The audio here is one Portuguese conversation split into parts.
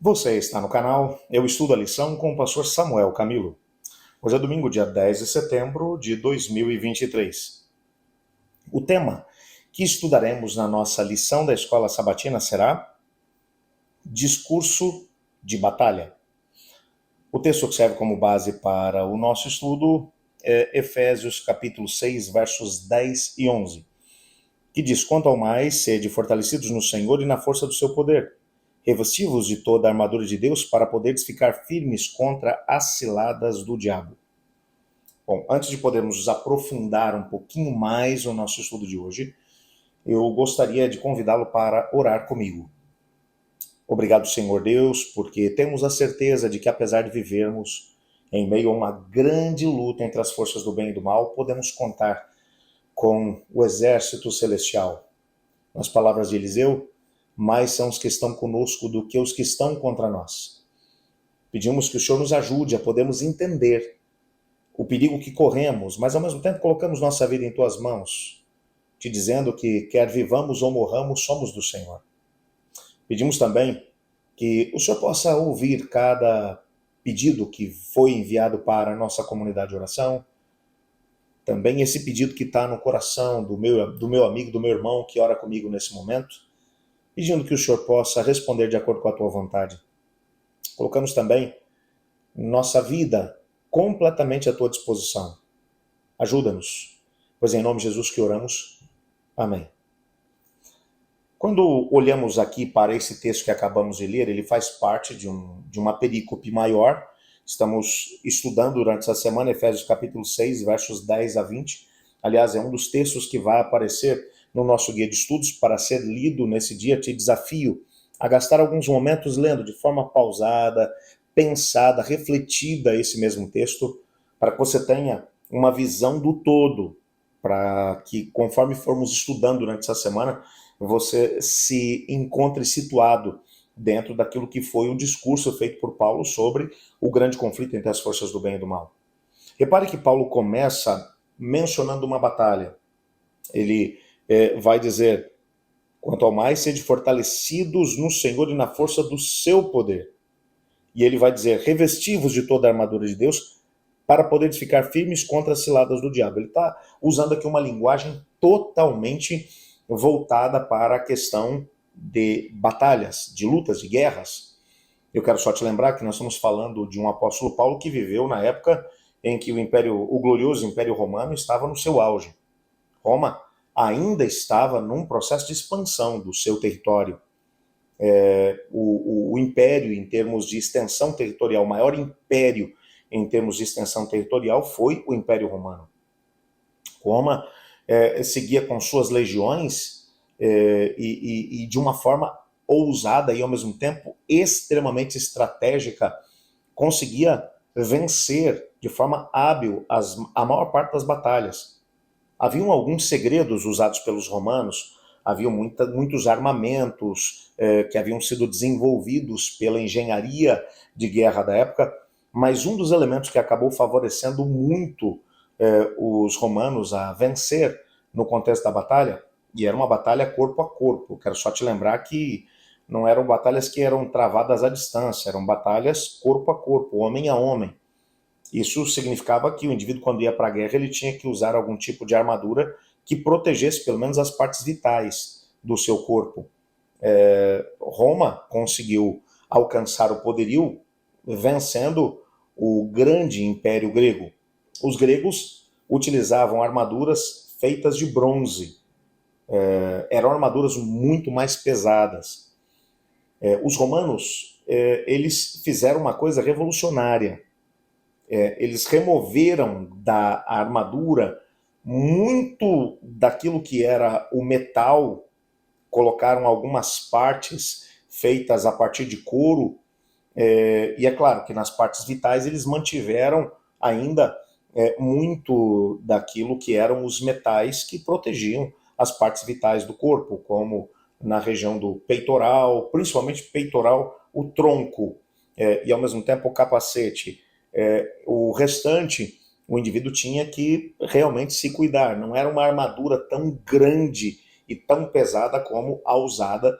Você está no canal Eu Estudo a Lição com o pastor Samuel Camilo. Hoje é domingo, dia 10 de setembro de 2023. O tema que estudaremos na nossa lição da escola sabatina será Discurso de Batalha. O texto que serve como base para o nosso estudo é Efésios capítulo 6, versos 10 e 11, que diz: Quanto ao mais, sede fortalecidos no Senhor e na força do seu poder, revestivos de toda a armadura de Deus para poderes ficar firmes contra as ciladas do diabo. Bom, antes de podermos nos aprofundar um pouquinho mais no nosso estudo de hoje, eu gostaria de convidá-lo para orar comigo. Obrigado, Senhor Deus, porque temos a certeza de que apesar de vivermos em meio a uma grande luta entre as forças do bem e do mal, podemos contar com o exército celestial. Nas palavras de Eliseu, mais são os que estão conosco do que os que estão contra nós. Pedimos que o Senhor nos ajude a podermos entender o perigo que corremos, mas ao mesmo tempo colocamos nossa vida em tuas mãos, te dizendo que quer vivamos ou morramos, somos do Senhor. Pedimos também que o Senhor possa ouvir cada pedido que foi enviado para a nossa comunidade de oração, também esse pedido que está no coração do meu amigo, do meu irmão que ora comigo nesse momento, pedindo que o Senhor possa responder de acordo com a tua vontade. Colocamos também nossa vida completamente à tua disposição. Ajuda-nos, pois é em nome de Jesus que oramos. Amém. Quando olhamos aqui para esse texto que acabamos de ler, ele faz parte de uma perícope maior. Estamos estudando durante essa semana Efésios capítulo 6, versos 10 a 20. Aliás, é um dos textos que vai aparecer no nosso guia de estudos para ser lido nesse dia. Te desafio a gastar alguns momentos lendo de forma pausada, pensada, refletida esse mesmo texto, para que você tenha uma visão do todo, para que conforme formos estudando durante essa semana, você se encontre situado dentro daquilo que foi o discurso feito por Paulo sobre o grande conflito entre as forças do bem e do mal. Repare que Paulo começa mencionando uma batalha. Ele vai dizer: quanto ao mais, sede fortalecidos no Senhor e na força do seu poder. E ele vai dizer: revestivos de toda a armadura de Deus para poder ficar firmes contra as ciladas do diabo. Ele está usando aqui uma linguagem totalmente voltada para a questão de batalhas, de lutas, de guerras. Eu quero só te lembrar que nós estamos falando de um apóstolo Paulo que viveu na época em que o glorioso Império Romano estava no seu auge. Roma ainda estava num processo de expansão do seu território. O império, em termos de extensão territorial, o maior império em termos de extensão territorial foi o Império Romano. Roma seguia com suas legiões e de uma forma ousada e ao mesmo tempo extremamente estratégica conseguia vencer de forma hábil a maior parte das batalhas. Haviam alguns segredos usados pelos romanos, haviam muitos armamentos que haviam sido desenvolvidos pela engenharia de guerra da época, mas um dos elementos que acabou favorecendo muito os romanos a vencer no contexto da batalha, e era uma batalha corpo a corpo. Quero só te lembrar que não eram batalhas que eram travadas à distância, eram batalhas corpo a corpo, homem a homem. Isso significava que o indivíduo, quando ia para a guerra, ele tinha que usar algum tipo de armadura que protegesse pelo menos as partes vitais do seu corpo. Roma conseguiu alcançar o poderio vencendo o grande império grego. Os gregos utilizavam armaduras feitas de bronze. Eram armaduras muito mais pesadas. Os romanos, eles fizeram uma coisa revolucionária. Eles removeram da armadura muito daquilo que era o metal, colocaram algumas partes feitas a partir de couro, e é claro que nas partes vitais eles mantiveram ainda muito daquilo que eram os metais que protegiam as partes vitais do corpo, como na região do peitoral, principalmente peitoral, o tronco, e ao mesmo tempo o capacete. O restante, o indivíduo tinha que realmente se cuidar. Não era uma armadura tão grande e tão pesada como a usada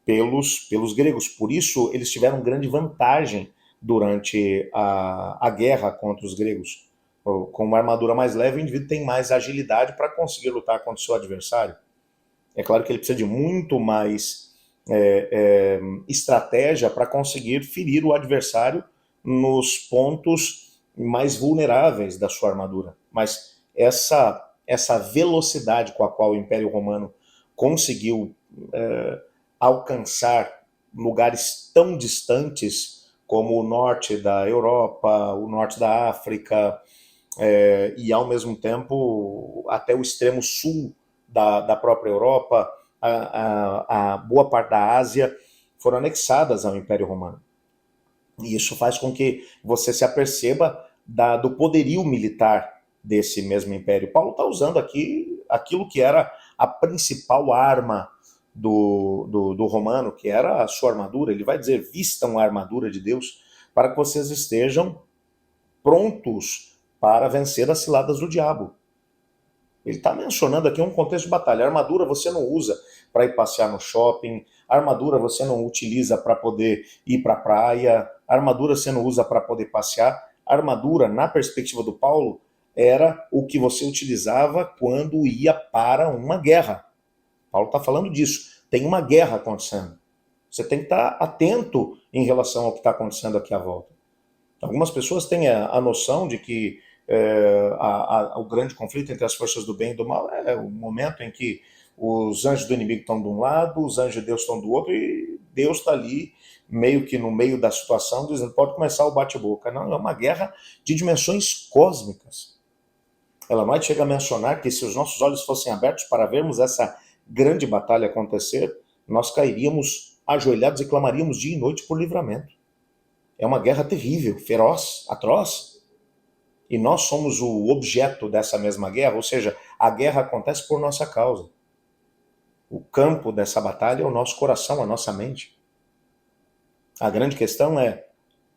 pelos gregos. Por isso, eles tiveram grande vantagem durante a guerra contra os gregos. Com uma armadura mais leve, o indivíduo tem mais agilidade para conseguir lutar contra o seu adversário. É claro que ele precisa de muito mais estratégia para conseguir ferir o adversário nos pontos mais vulneráveis da sua armadura. Mas essa velocidade com a qual o Império Romano conseguiu alcançar lugares tão distantes como o norte da Europa, o norte da África, e ao mesmo tempo até o extremo sul da própria Europa, a boa parte da Ásia, foram anexadas ao Império Romano. E isso faz com que você se aperceba do poderio militar desse mesmo império. Paulo está usando aqui aquilo que era a principal arma do romano, que era a sua armadura. Ele vai dizer: vistam a armadura de Deus para que vocês estejam prontos para vencer as ciladas do diabo. Ele está mencionando aqui um contexto de batalha. A armadura você não usa para ir passear no shopping, a armadura você não utiliza para poder ir para a praia, a armadura você não usa para poder passear. A armadura, na perspectiva do Paulo, era o que você utilizava quando ia para uma guerra. Paulo está falando disso. Tem uma guerra acontecendo. Você tem que estar atento em relação ao que está acontecendo aqui à volta. Algumas pessoas têm a noção de que o grande conflito entre as forças do bem e do mal é o momento em que os anjos do inimigo estão de um lado, os anjos de Deus estão do outro, e Deus está ali, meio que no meio da situação, dizendo: pode começar o bate-boca. Não, é uma guerra de dimensões cósmicas. Ela não chega a mencionar que se os nossos olhos fossem abertos para vermos essa grande batalha acontecer, nós cairíamos ajoelhados e clamaríamos dia e noite por livramento. É uma guerra terrível, feroz, atroz. E nós somos o objeto dessa mesma guerra, ou seja, a guerra acontece por nossa causa. O campo dessa batalha é o nosso coração, a nossa mente. A grande questão é: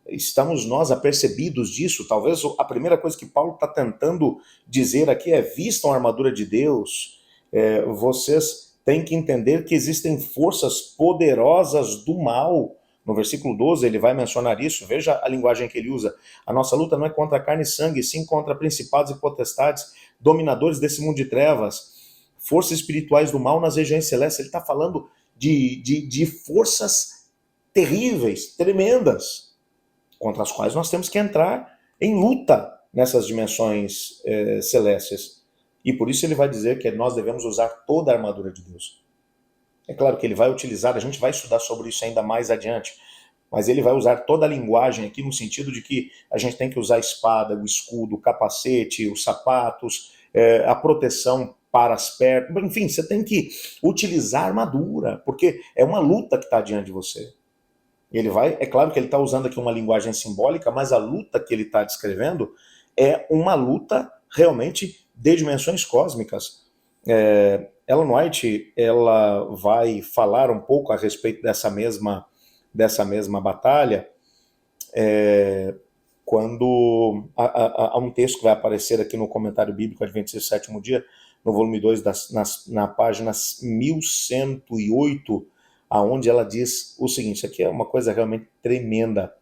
estamos nós apercebidos disso? Talvez a primeira coisa que Paulo está tentando dizer aqui é: vistam a armadura de Deus. Vocês têm que entender que existem forças poderosas do mal. No versículo 12 ele vai mencionar isso. Veja a linguagem que ele usa. A nossa luta não é contra carne e sangue, sim contra principados e potestades, dominadores desse mundo de trevas, forças espirituais do mal nas regiões celestes. Ele está falando de forças terríveis, tremendas, contra as quais nós temos que entrar em luta nessas dimensões celestes. E por isso ele vai dizer que nós devemos usar toda a armadura de Deus. É claro que ele vai utilizar, a gente vai estudar sobre isso ainda mais adiante, mas ele vai usar toda a linguagem aqui no sentido de que a gente tem que usar a espada, o escudo, o capacete, os sapatos, a proteção para as pernas, enfim, você tem que utilizar a armadura, porque é uma luta que está diante de você. É claro que ele está usando aqui uma linguagem simbólica, mas a luta que ele está descrevendo é uma luta realmente de dimensões cósmicas. Ellen White, ela vai falar um pouco a respeito dessa mesma batalha, quando há um texto que vai aparecer aqui no Comentário Bíblico Adventista do Sétimo Dia, no volume 2, na página 1108, aonde ela diz o seguinte: isso aqui é uma coisa realmente tremenda.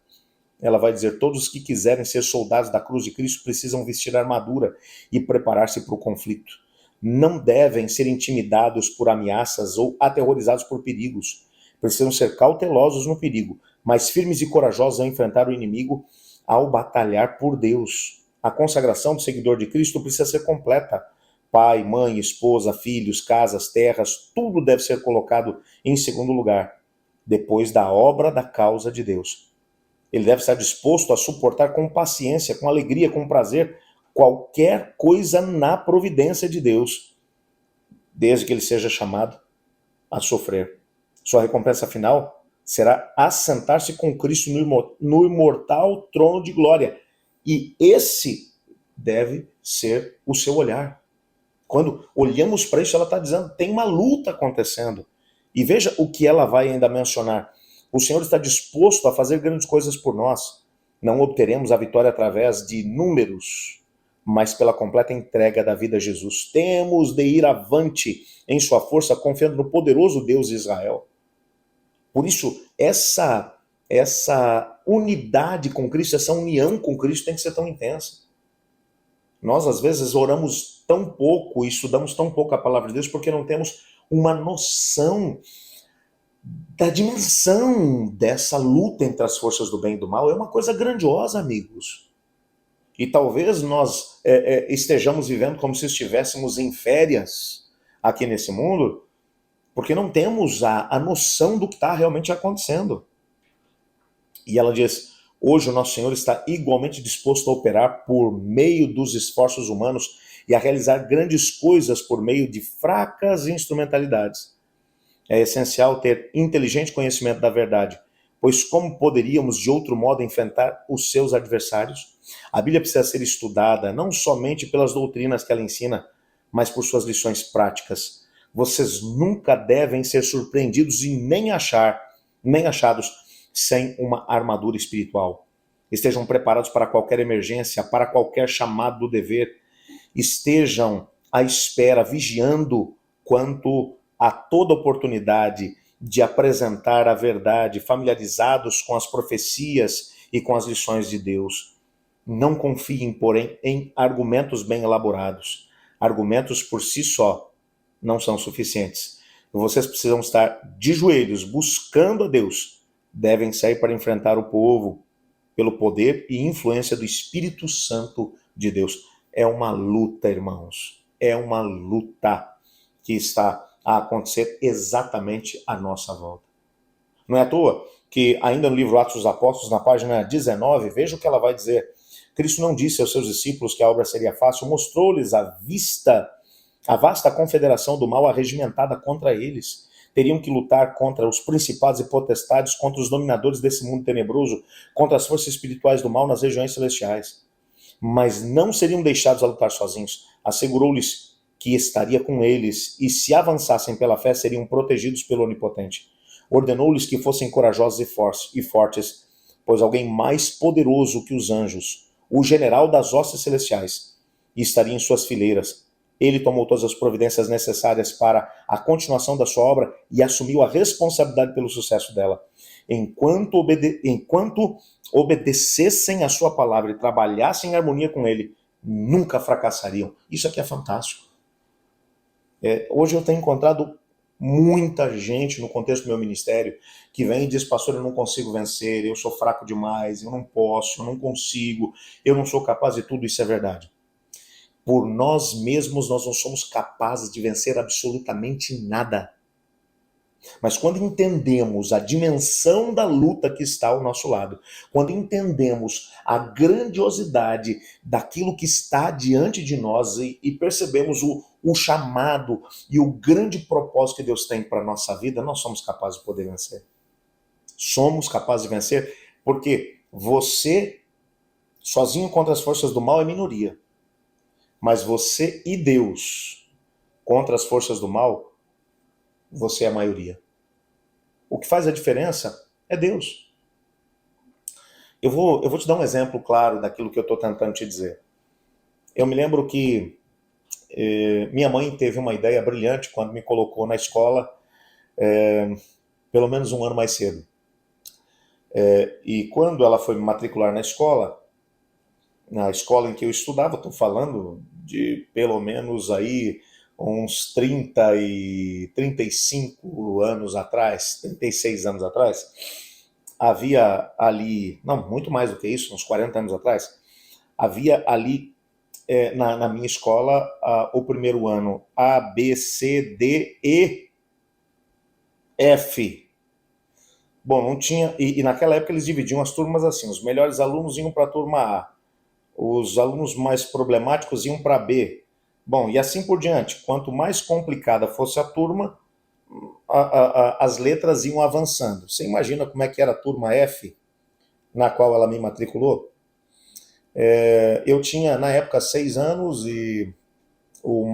Ela vai dizer: todos os que quiserem ser soldados da cruz de Cristo precisam vestir a armadura e preparar-se para o conflito. Não devem ser intimidados por ameaças ou aterrorizados por perigos. Precisam ser cautelosos no perigo, mas firmes e corajosos ao enfrentar o inimigo ao batalhar por Deus. A consagração do seguidor de Cristo precisa ser completa. Pai, mãe, esposa, filhos, casas, terras, tudo deve ser colocado em segundo lugar, depois da obra da causa de Deus. Ele deve estar disposto a suportar com paciência, com alegria, com prazer, qualquer coisa na providência de Deus, desde que ele seja chamado a sofrer. Sua recompensa final será assentar-se com Cristo no imortal trono de glória. E esse deve ser o seu olhar. Quando olhamos para isso, ela está dizendo: tem uma luta acontecendo. E veja o que ela vai ainda mencionar. O Senhor está disposto a fazer grandes coisas por nós. Não obteremos a vitória através de números, mas pela completa entrega da vida a Jesus. Temos de ir avante em sua força, confiando no poderoso Deus de Israel. Por isso, essa unidade com Cristo, essa união com Cristo tem que ser tão intensa. Nós, às vezes, oramos tão pouco e estudamos tão pouco a palavra de Deus porque não temos uma noção da dimensão dessa luta entre as forças do bem e do mal. É uma coisa grandiosa, amigos. E talvez nós estejamos vivendo como se estivéssemos em férias aqui nesse mundo, porque não temos a noção do que está realmente acontecendo. E ela diz, hoje o nosso Senhor está igualmente disposto a operar por meio dos esforços humanos e a realizar grandes coisas por meio de fracas instrumentalidades. É essencial ter inteligente conhecimento da verdade, pois como poderíamos de outro modo enfrentar os seus adversários? A Bíblia precisa ser estudada não somente pelas doutrinas que ela ensina, mas por suas lições práticas. Vocês nunca devem ser surpreendidos e nem achados sem uma armadura espiritual. Estejam preparados para qualquer emergência, para qualquer chamado do dever. Estejam à espera, vigiando quanto a toda oportunidade de apresentar a verdade, familiarizados com as profecias e com as lições de Deus. Não confiem, porém, em argumentos bem elaborados. Argumentos por si só não são suficientes. Vocês precisam estar de joelhos, buscando a Deus. Devem sair para enfrentar o povo pelo poder e influência do Espírito Santo de Deus. É uma luta, irmãos. É uma luta que está a acontecer exatamente à nossa volta. Não é à toa que ainda no livro Atos dos Apóstolos, na página 19, veja o que ela vai dizer. Cristo não disse aos seus discípulos que a obra seria fácil, mostrou-lhes a vasta confederação do mal arregimentada contra eles. Teriam que lutar contra os principados e potestades, contra os dominadores desse mundo tenebroso, contra as forças espirituais do mal nas regiões celestiais. Mas não seriam deixados a lutar sozinhos. Assegurou-lhes que estaria com eles, e se avançassem pela fé, seriam protegidos pelo Onipotente. Ordenou-lhes que fossem corajosos e fortes, pois alguém mais poderoso que os anjos, o general das hostes celestiais, estaria em suas fileiras. Ele tomou todas as providências necessárias para a continuação da sua obra e assumiu a responsabilidade pelo sucesso dela. Enquanto obedecessem a sua palavra e trabalhassem em harmonia com ele, nunca fracassariam. Isso aqui é fantástico. Hoje eu tenho encontrado muita gente no contexto do meu ministério que vem e diz, pastor, eu não consigo vencer, eu sou fraco demais, eu não posso, eu não consigo, eu não sou capaz de tudo. Isso é verdade. Por nós mesmos nós não somos capazes de vencer absolutamente nada. Mas quando entendemos a dimensão da luta que está ao nosso lado, quando entendemos a grandiosidade daquilo que está diante de nós e percebemos o chamado e o grande propósito que Deus tem para a nossa vida, nós somos capazes de poder vencer. Somos capazes de vencer porque você, sozinho contra as forças do mal, é minoria. Mas você e Deus contra as forças do mal, você é a maioria. O que faz a diferença é Deus. Eu vou te dar um exemplo claro daquilo que eu estou tentando te dizer. Eu me lembro que minha mãe teve uma ideia brilhante quando me colocou na escola, pelo menos um ano mais cedo. E quando ela foi me matricular na escola em que eu estudava, estou falando de pelo menos aí uns 35 anos atrás, 36 anos atrás, havia ali, não, muito mais do que isso, uns 40 anos atrás, havia ali na minha escola o primeiro ano A, B, C, D, E, F. Bom, não tinha, e naquela época eles dividiam as turmas assim, os melhores alunos iam para a turma A, os alunos mais problemáticos iam para B. Bom, e assim por diante. Quanto mais complicada fosse a turma, as letras iam avançando. Você imagina como é que era a turma F, na qual ela me matriculou? Eu tinha, na época, 6 anos e o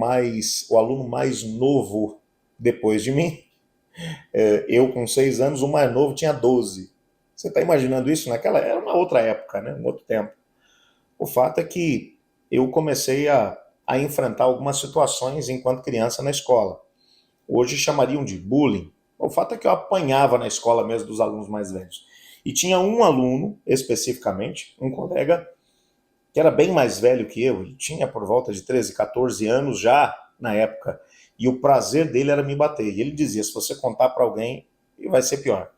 aluno mais novo depois de mim, eu com 6 anos, o mais novo tinha 12. Você está imaginando isso? Era uma outra época, né? Um outro tempo. O fato é que eu comecei a enfrentar algumas situações enquanto criança na escola. Hoje chamariam de bullying, O fato é que eu apanhava na escola mesmo dos alunos mais velhos. E tinha um aluno, especificamente, um colega, que era bem mais velho que eu, ele tinha por volta de 13, 14 anos já na época, e o prazer dele era me bater. E ele dizia, se você contar para alguém, vai ser pior.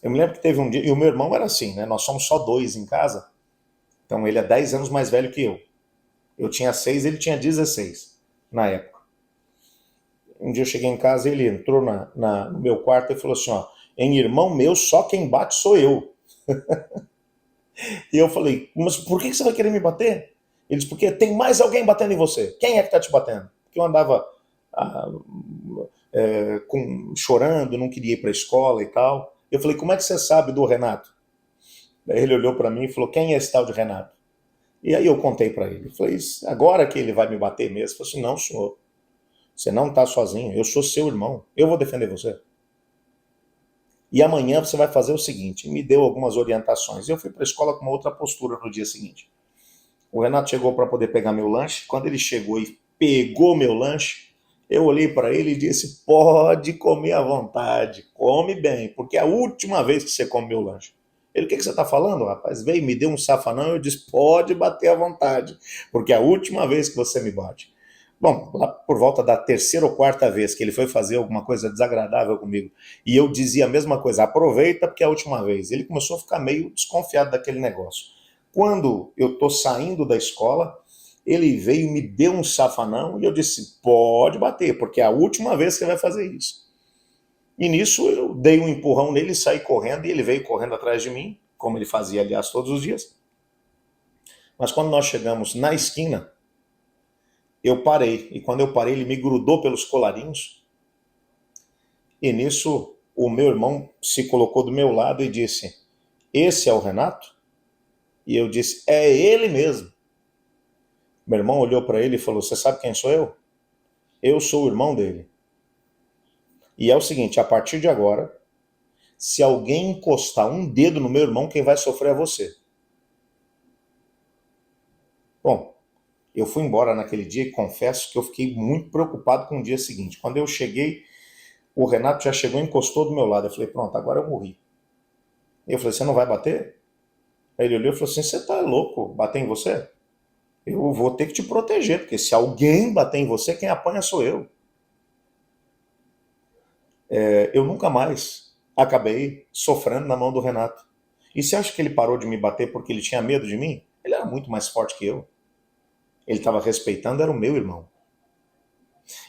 Eu me lembro que teve um dia, e o meu irmão era assim, né? Nós somos só dois em casa, então ele é 10 anos mais velho que eu. Eu tinha 6, ele tinha 16 na época. Um dia eu cheguei em casa, ele entrou no meu quarto e falou assim, ó, em irmão meu, só quem bate sou eu. E eu falei, mas por que você vai querer me bater? Ele disse, porque tem mais alguém batendo em você. Quem é que tá te batendo? Porque eu andava ah, chorando, não queria ir para a escola e tal. Eu falei, como é que você sabe do Renato? Daí ele olhou para mim e falou, quem é esse tal de Renato? E aí eu contei para ele. Eu falei, agora que ele vai me bater mesmo? Eu falei assim, não, senhor. Você não está sozinho. Eu sou seu irmão. Eu vou defender você. E amanhã você vai fazer o seguinte. Me deu algumas orientações. Eu fui para a escola com uma outra postura no dia seguinte. O Renato chegou para poder pegar meu lanche. Quando ele chegou e pegou meu lanche, eu olhei para ele e disse, pode comer à vontade, come bem, porque é a última vez que você come meu lanche. Ele, o que você está falando, rapaz? Veio, me deu um safanão, eu disse, pode bater à vontade, porque é a última vez que você me bate. Bom, lá por volta da terceira ou quarta vez que ele foi fazer alguma coisa desagradável comigo, e eu dizia a mesma coisa, aproveita porque é a última vez. Ele começou a ficar meio desconfiado daquele negócio. Quando eu estou saindo da escola, ele veio, me deu um safanão e eu disse, pode bater, porque é a última vez que você vai fazer isso. E nisso eu dei um empurrão nele, saí correndo e ele veio correndo atrás de mim, como ele fazia, aliás, todos os dias. Mas quando nós chegamos na esquina, eu parei. E quando eu parei, ele me grudou pelos colarinhos. E nisso, o meu irmão se colocou do meu lado e disse, esse é o Renato? E eu disse, é ele mesmo. Meu irmão olhou para ele e falou, você sabe quem sou eu? Eu sou o irmão dele. E é o seguinte, a partir de agora, se alguém encostar um dedo no meu irmão, quem vai sofrer é você. Bom, eu fui embora naquele dia e confesso que eu fiquei muito preocupado com o dia seguinte. Quando eu cheguei, o Renato já chegou e encostou do meu lado. Eu falei, pronto, agora eu morri. Eu falei, você não vai bater? Aí ele olhou e falou assim, você tá louco, bater em você? Eu vou ter que te proteger, porque se alguém bater em você, quem apanha sou eu. Eu nunca mais acabei sofrendo na mão do Renato. E você acha que ele parou de me bater porque ele tinha medo de mim? Ele era muito mais forte que eu. Ele estava respeitando, era o meu irmão.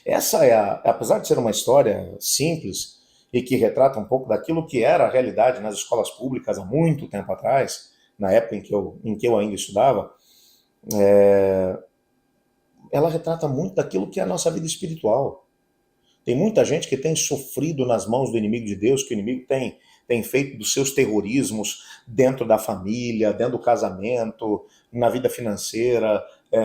Essa é apesar de ser uma história simples e que retrata um pouco daquilo que era a realidade nas escolas públicas há muito tempo atrás, na época em que eu ainda estudava, ela retrata muito daquilo que é a nossa vida espiritual. Tem muita gente que tem sofrido nas mãos do inimigo de Deus, que o inimigo tem feito dos seus terrorismos dentro da família, dentro do casamento, na vida financeira,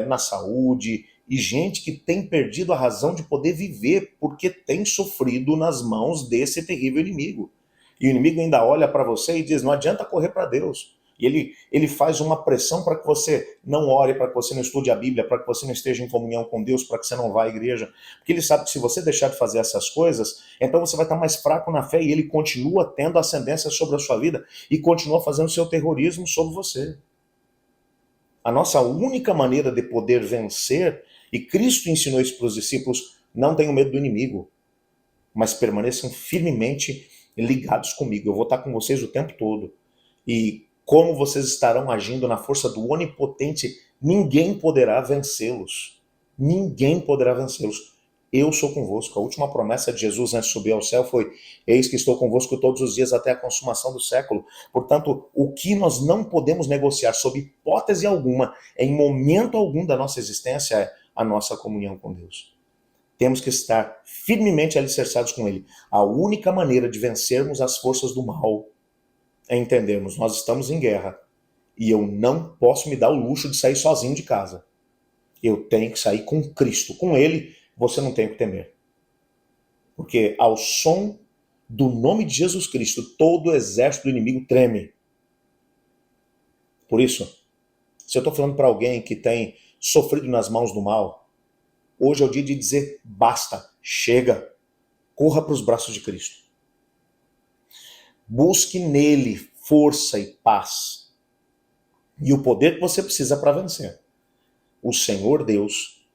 na saúde, e gente que tem perdido a razão de poder viver porque tem sofrido nas mãos desse terrível inimigo. E o inimigo ainda olha para você e diz, não adianta correr para Deus. E ele faz uma pressão para que você não ore, para que você não estude a Bíblia, para que você não esteja em comunhão com Deus, para que você não vá à igreja. Porque ele sabe que se você deixar de fazer essas coisas, então você vai estar mais fraco na fé e ele continua tendo ascendência sobre a sua vida e continua fazendo seu terrorismo sobre você. A nossa única maneira de poder vencer, e Cristo ensinou isso para os discípulos, não tenham medo do inimigo, mas permaneçam firmemente ligados comigo. Eu vou estar com vocês o tempo todo. E como vocês estarão agindo na força do onipotente, ninguém poderá vencê-los. Ninguém poderá vencê-los. Eu sou convosco. A última promessa de Jesus antes de subir ao céu foi, eis que estou convosco todos os dias até a consumação do século. Portanto, o que nós não podemos negociar sob hipótese alguma, em momento algum da nossa existência, é a nossa comunhão com Deus. Temos que estar firmemente alicerçados com Ele. A única maneira de vencermos as forças do mal é entendermos, nós estamos em guerra e eu não posso me dar o luxo de sair sozinho de casa. Eu tenho que sair com Cristo. Com Ele, você não tem o que temer. Porque ao som do nome de Jesus Cristo, todo o exército do inimigo treme. Por isso, se eu estou falando para alguém que tem sofrido nas mãos do mal, hoje é o dia de dizer, basta, chega. corra para os braços de Cristo. Busque nele força e paz. E o poder que você precisa para vencer. O Senhor Deus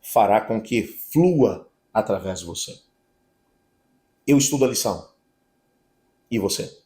fará com que flua através de você. Eu estudo a lição. E você?